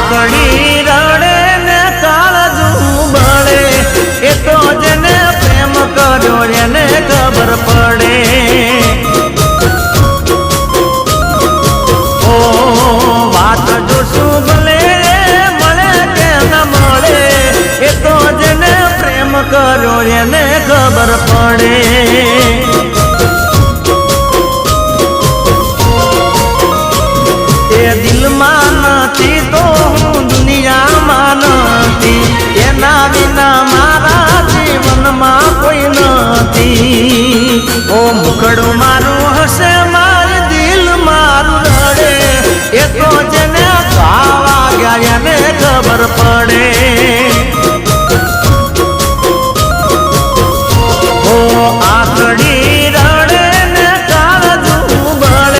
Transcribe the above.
વાકડી રડે ને કાળજું બળે એ તો જેને પ્રેમ કર્યો એને ખબર પડે ઓ વાત જો શું ભલે મળે કે ન મળે એ તો જેને પ્રેમ કર્યો એને ખબર પડે દિલમાં નથી તો હું દુનિયામાં નથી એના વિના મારા જીવનમાં કોઈ નથી ઓ મુખડું મારું હશે મારું દિલ મારું રડે એ તો જેને ખાવા ગયા એને ખબર પડે